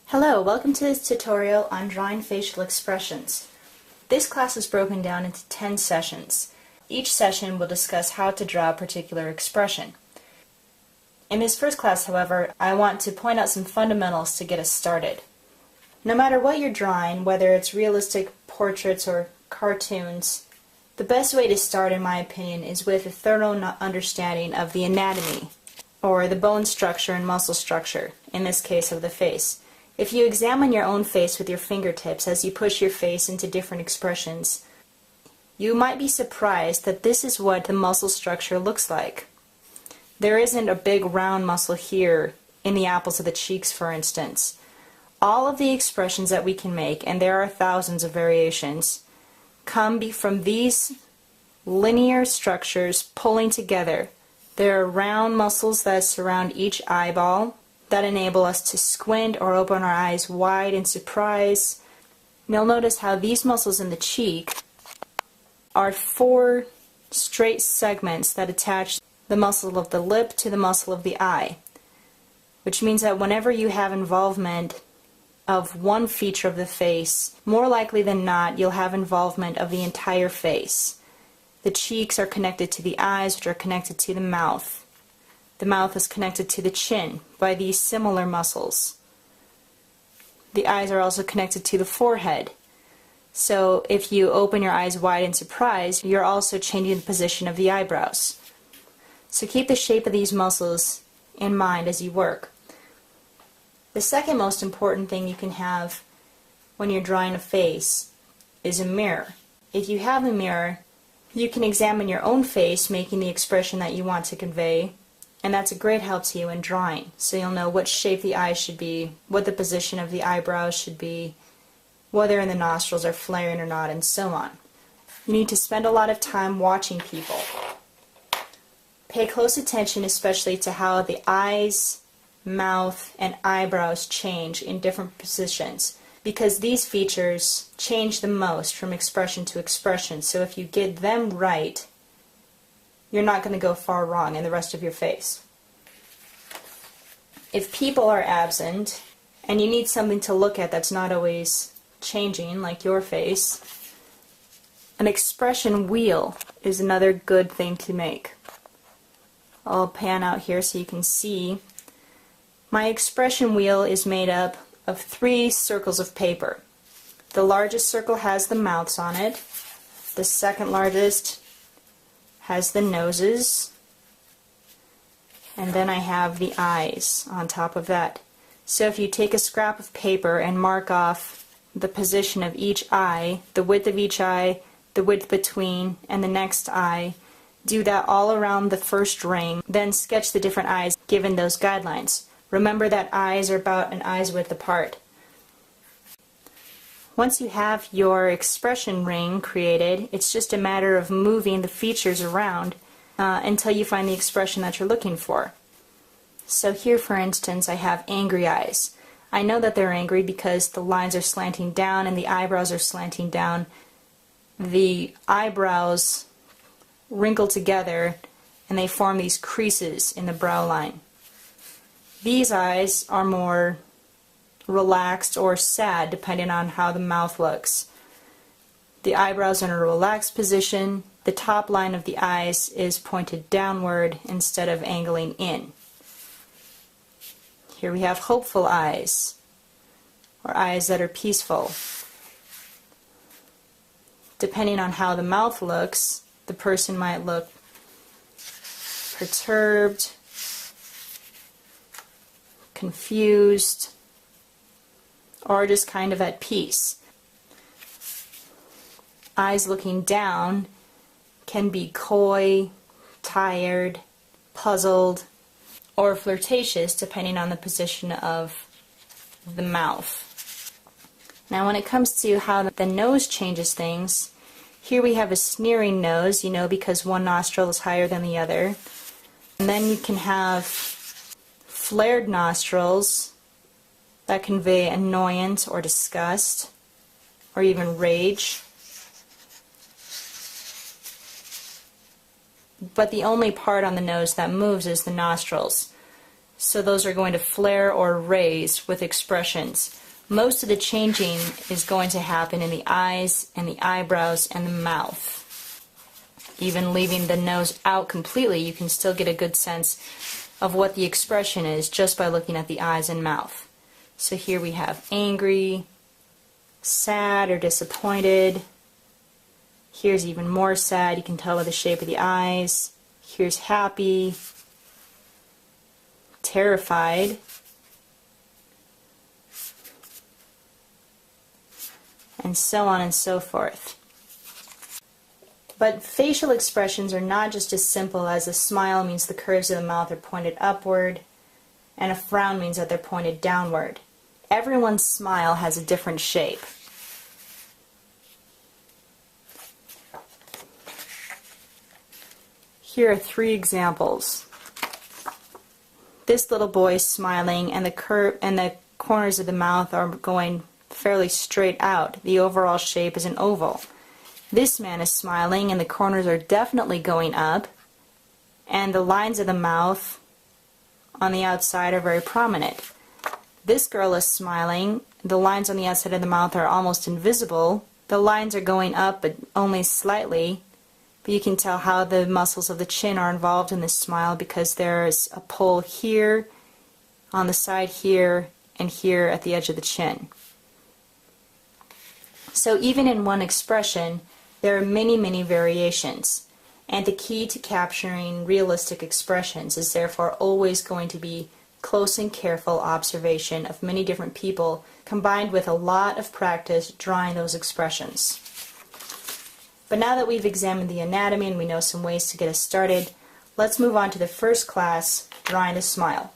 Hello, welcome to this tutorial on drawing facial expressions. This class is broken down into 10 sessions. Each session will discuss how to draw a particular expression. In this first class, however, I want to point out some fundamentals to get us started. No matter what you're drawing, whether it's realistic portraits or cartoons, the best way to start, in my opinion, is with a thorough understanding of the anatomy, or the bone structure and muscle structure, in this case of the face. If you examine your own face with your fingertips as you push your face into different expressions, you might be surprised that this is what the muscle structure looks like. There isn't a big round muscle here in the apples of the cheeks, for instance. All of the expressions that we can make, and there are thousands of variations, come from these linear structures pulling together. There are round muscles that surround each eyeball that enable us to squint or open our eyes wide in surprise. And you'll notice how these muscles in the cheek are 4 straight segments that attach the muscle of the lip to the muscle of the eye, which means that whenever you have involvement of one feature of the face, more likely than not you'll have involvement of the entire face. The cheeks are connected to the eyes, which are connected to the mouth. The mouth is connected to the chin by these similar muscles. The eyes are also connected to the forehead. So if you open your eyes wide in surprise, you're also changing the position of the eyebrows. So keep the shape of these muscles in mind as you work. The second most important thing you can have when you're drawing a face is a mirror. If you have a mirror, you can examine your own face, making the expression that you want to convey. And that's a great help to you in drawing, so you'll know what shape the eyes should be, what the position of the eyebrows should be, whether the nostrils are flaring or not, and so on. You need to spend a lot of time watching people. Pay close attention especially to how the eyes, mouth, and eyebrows change in different positions, because these features change the most from expression to expression, so if you get them right, you're not going to go far wrong in the rest of your face. If people are absent and you need something to look at that's not always changing, like your face, an expression wheel is another good thing to make. I'll pan out here so you can see. My expression wheel is made up of 3 circles of paper. The largest circle has the mouths on it. The second largest has the noses, and then I have the eyes on top of that. So if you take a scrap of paper and mark off the position of each eye, the width of each eye, the width between, and the next eye, do that all around the first ring, then sketch the different eyes given those guidelines. Remember that eyes are about an eye's width apart. Once you have your expression ring created, it's just a matter of moving the features around until you find the expression that you're looking for. So here, for instance, I have angry eyes. I know that they're angry because the lines are slanting down and the eyebrows are slanting down. The eyebrows wrinkle together and they form these creases in the brow line. These eyes are more relaxed or sad depending on how the mouth looks. The eyebrows are in a relaxed position. The top line of the eyes is pointed downward instead of angling in. Here we have hopeful eyes, or eyes that are peaceful. Depending on how the mouth looks, the person might look perturbed, confused, or just kind of at peace. Eyes looking down can be coy, tired, puzzled, or flirtatious depending on the position of the mouth. Now when it comes to how the nose changes things, here we have a sneering nose, because one nostril is higher than the other. And then you can have flared nostrils that convey annoyance or disgust, or even rage. But the only part on the nose that moves is the nostrils. So those are going to flare or raise with expressions. Most of the changing is going to happen in the eyes and the eyebrows and the mouth. Even leaving the nose out completely, you can still get a good sense of what the expression is just by looking at the eyes and mouth. So here we have angry, sad or disappointed. Here's even more sad, you can tell by the shape of the eyes. Here's happy, terrified, and so on and so forth. But facial expressions are not just as simple as a smile means the curves of the mouth are pointed upward, and a frown means that they're pointed downward. Everyone's smile has a different shape. Here are 3 examples. This little boy is smiling, and the corners of the mouth are going fairly straight out. The overall shape is an oval. This man is smiling, and the corners are definitely going up, and the lines of the mouth on the outside are very prominent. This girl is smiling. The lines on the outside of the mouth are almost invisible. The lines are going up, but only slightly. But you can tell how the muscles of the chin are involved in this smile because there's a pull here, on the side here, and here at the edge of the chin. So even in one expression, there are many, many variations. And the key to capturing realistic expressions is therefore always going to be close and careful observation of many different people combined with a lot of practice drawing those expressions. But now that we've examined the anatomy and we know some ways to get us started, let's move on to the first class, drawing a smile.